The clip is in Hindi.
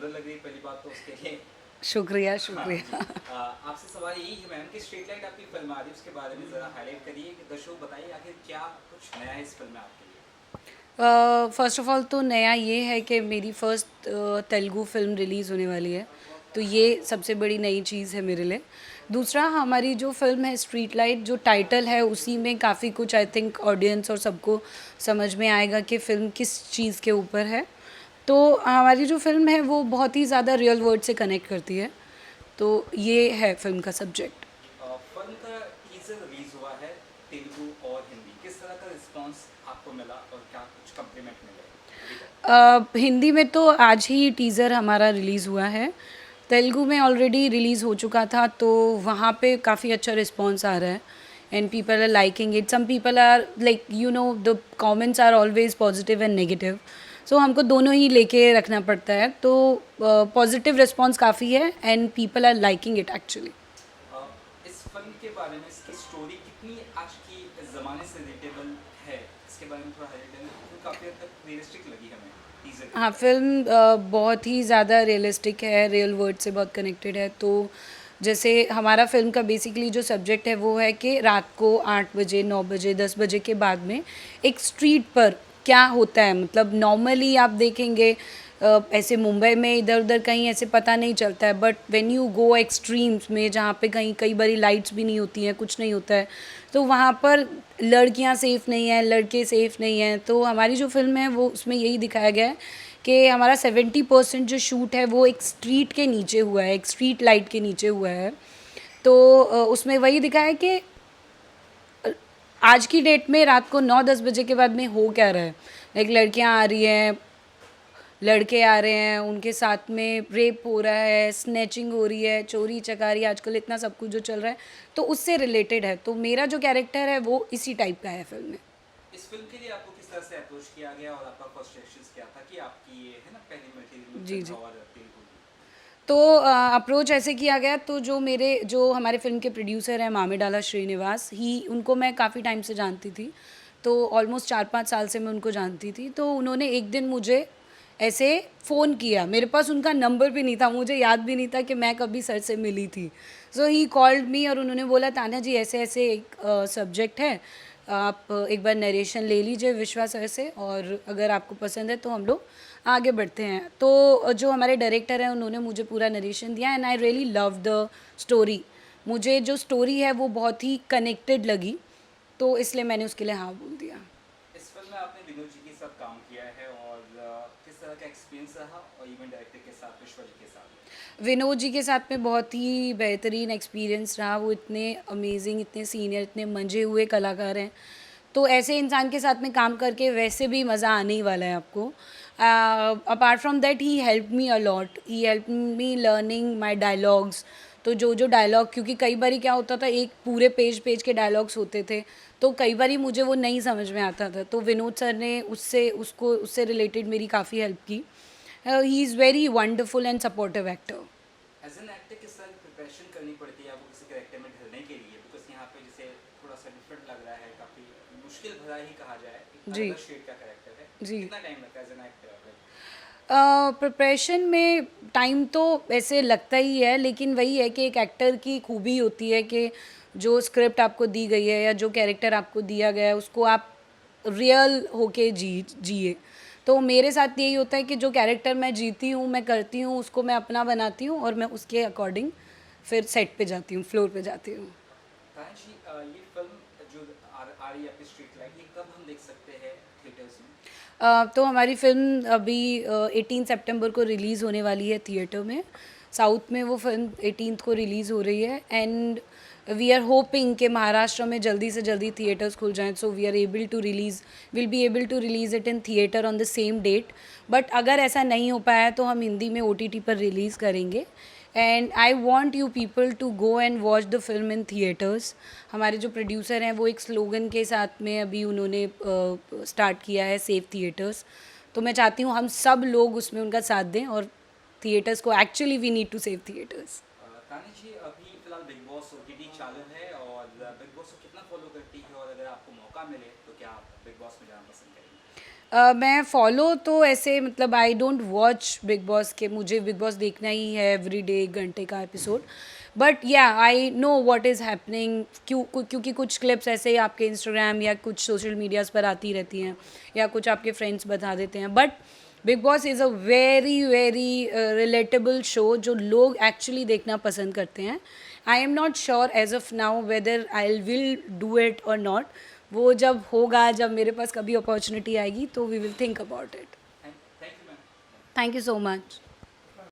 सुंदर लग रही है पहली बात तो उसके लिए। शुक्रिया हाँ जी। शुक्रिया। आपसे सवाल यही है मैम कि स्ट्रीट लाइट आपकी फिल्म आ रही है उसके बारे में ज़रा हाईलाइट करिए कि दर्शकों को बताइए आखिर क्या कुछ नया है इस फिल्म में आपके लिए। फ़र्स्ट ऑफ़ ऑल तो नया ये है कि मेरी फ़र्स्ट तेलुगु फ़िल्म रिलीज़ होने वाली है, तो ये सबसे बड़ी नई चीज़ है मेरे लिए। दूसरा, हमारी जो फ़िल्म है स्ट्रीट लाइट, जो टाइटल है उसी में काफ़ी कुछ आई थिंक ऑडियंस और सबको समझ में आएगा कि फ़िल्म किस चीज़ के ऊपर है। तो हमारी जो फ़िल्म है वो बहुत ही ज़्यादा रियल वर्ल्ड से कनेक्ट करती है, तो ये है फ़िल्म का सब्जेक्ट। फिल्म का टीजर रिलीज हुआ है तेलुगु और हिंदी, किस तरह का रिस्पांस आपको मिला और क्या कुछ कम्प्लीमेंट मिले अभी तक। हिंदी में तो आज ही टीज़र हमारा रिलीज़ हुआ है। तेलुगु में ऑलरेडी रिलीज़ हो चुका था, तो वहाँ पे काफ़ी अच्छा रिस्पॉन्स आ रहा है and people are liking it. Some people are like the comments are always positive and negative, so हमको दोनों ही लेके रखना पड़ता है। तो पॉजिटिव रिस्पॉन्स काफ़ी है and people are liking it actually. इस फिल्म के बारे में इसकी स्टोरी कितनी आज की ज़माने से रिलेटेबल है, इसके बारे में थोड़ा हाईलाइट करें क्योंकि काफ़ी हद तक रियलिस्टिक लगी हमें टीजर के हाँ, थ्रू। फ़िल्म बहुत ही ज़्यादा रियलिस्टिक है, रियल वर्ल्ड से बहुत कनेक्टेड है। तो जैसे हमारा फ़िल्म का बेसिकली जो सब्जेक्ट है वो है कि रात को 8 बजे, 9 बजे, 10 बजे के बाद में एक स्ट्रीट पर क्या होता है। मतलब नॉर्मली आप देखेंगे ऐसे मुंबई में इधर-उधर कहीं ऐसे पता नहीं चलता है, but when you go extremes में जहाँ पे कहीं कई बारी लाइट्स भी नहीं होती हैं, कुछ नहीं होता है, तो वहाँ पर लड़कियाँ सेफ़ नहीं हैं, लड़के सेफ़ नहीं हैं। तो हमारी जो फ़िल्म है वो उसमें यही दिखाया गया है कि हमारा 70% जो शूट है वो एक स्ट्रीट के नीचे हुआ है, एक स्ट्रीट लाइट के नीचे हुआ है। तो उसमें वही दिखाया है कि अ, आज की डेट में रात को 9-10 बजे के बाद में हो क्या रहा है। लाइक लड़कियाँ आ रही हैं, लड़के आ रहे हैं, उनके साथ में रेप हो रहा है, स्नैचिंग हो रही है, चोरी चकारी आजकल इतना सब कुछ जो चल रहा है, तो उससे रिलेटेड है। तो मेरा जो कैरेक्टर है वो इसी टाइप का है फ़िल्म में। इस फिल्म के लिए आपको किस तरह से अप्रोच किया गया और आपका फर्स्ट रिएक्शंस क्या था कि आपकी ये है ना पहली मल्टीमीडिया जी, फिल्म जी। है और तेलुगु की। तो अप्रोच ऐसे किया गया, तो जो हमारे फ़िल्म के प्रोड्यूसर हैं मामिडाला श्रीनिवास, ही उनको मैं काफ़ी टाइम से जानती थी। तो ऑलमोस्ट 4-5 साल से मैं उनको जानती थी। तो उन्होंने एक दिन मुझे ऐसे फ़ोन किया, मेरे पास उनका नंबर भी नहीं था, मुझे याद भी नहीं था कि मैं कभी सर से मिली थी। सो ही कॉल्ड मी और उन्होंने बोला, तान्या जी ऐसे-ऐसे एक सब्जेक्ट है, आप एक बार नरेशन ले लीजिए विश्वा सर से और अगर आपको पसंद है तो हम लोग आगे बढ़ते हैं। तो जो हमारे डायरेक्टर हैं उन्होंने मुझे पूरा नरेशन दिया and I really love the story. मुझे जो स्टोरी है वो बहुत ही कनेक्टेड लगी, तो इसलिए मैंने उसके लिए हाँ बोल दिया। इस फिल्म में आपने विनोद जी के साथ काम किया है और किस तरह का एक्सपीरियंस रहा और इवेंट डायरेक्टर के साथ विश्वा जी के साथ। विनोद जी के साथ में बहुत ही बेहतरीन एक्सपीरियंस रहा। वो इतने अमेजिंग, इतने सीनियर, इतने मंझे हुए कलाकार हैं। तो ऐसे इंसान के साथ में काम करके वैसे भी मज़ा आने ही वाला है आपको। Apart from that he helped me a lot. He helped me learning my dialogues. तो जो डायलॉग, क्योंकि कई बारी क्या होता था, एक पूरे पेज के डायलॉग्स होते थे, तो कई बारी मुझे वो नहीं समझ में आता था। तो विनोद सर ने उससे रिलेटेड मेरी काफ़ी हेल्प की। He is very wonderful and supportive actor. As an actor किस तरह की प्रिपरेशन करनी पड़ती है आपको किसी कैरेक्टर में ढलने के लिए, बिकॉज यहाँ पे जैसे थोड़ा सा डिफरेंट लग रहा है, काफ़ी मुश्किल भरा ही कहा जाए, एक जी, अलग अलग शेड का कैरेक्टर है। जी। कितना टाइम लगता है एज एन एक्टर। प्रिपरेशन में टाइम तो ऐसे लगता ही है, लेकिन वही है कि एक एक्टर की खूबी होती है कि जो स्क्रिप्ट आपको दी गई है या जो कैरेक्टर आपको दिया गया है उसको आप रियल होके जिए। तो मेरे साथ यही होता है कि जो कैरेक्टर मैं जीती हूँ, मैं करती हूँ, उसको मैं अपना बनाती हूँ और मैं उसके अकॉर्डिंग फिर सेट पे जाती हूँ, फ्लोर पे जाती हूँ। ताया जी, ये फिल्म जो आ रही है आपकी स्ट्रीट लाइट, ये कब हम देख सकते हैं थिएटर्स में। तो हमारी फ़िल्म अभी 18 सितंबर को रिलीज़ होने वाली है थिएटर में। साउथ में वो फ़िल्म 18th को रिलीज़ हो रही है एंड वी आर होपिंग कि महाराष्ट्र में जल्दी से जल्दी थिएटर्स खुल जाएँ, so will be able to release it in theatre on the same date. But अगर ऐसा नहीं हो पाया तो हम हिंदी में ओटीटी पर रिलीज़ करेंगे and I want you people to go and watch the film in theatres. हमारे जो प्रोड्यूसर हैं वो एक स्लोगन के साथ में अभी उन्होंने स्टार्ट किया है, सेव थिएटर्स। तो मैं चाहती हूँ हम सब लोग उसमें उनका साथ दें और थिएटर्स को, actually we need to save theatres. Tani ji, अभी फिलहाल बिग बॉस ओटीटी चालू है और बिग बॉस को कितना फॉलो करती है और अगर आपको मौका मिले तो क्या आप बिग बॉस में जाना पसंद करेंगे। मैं फॉलो तो ऐसे मतलब I don't watch big boss के, मुझे बिग बॉस देखना ही है एवरी डे 1 घंटे का एपिसोड, बट या I know what is happening, क्योंकि कुछ क्लिप्स ऐसे ही आपके इंस्टाग्राम या कुछ सोशल मीडियाज़ पर आती रहती हैं या कुछ आपके फ्रेंड्स बता देते हैं, but Bigg Boss is a very very relatable show जो लोग एक्चुअली देखना पसंद करते हैं. I am not sure as of now whether I will do it और नॉट. वो जब होगा, जब मेरे पास कभी अपॉर्चुनिटी आएगी तो we will think about it. Thank you ma'am. Thank you so much.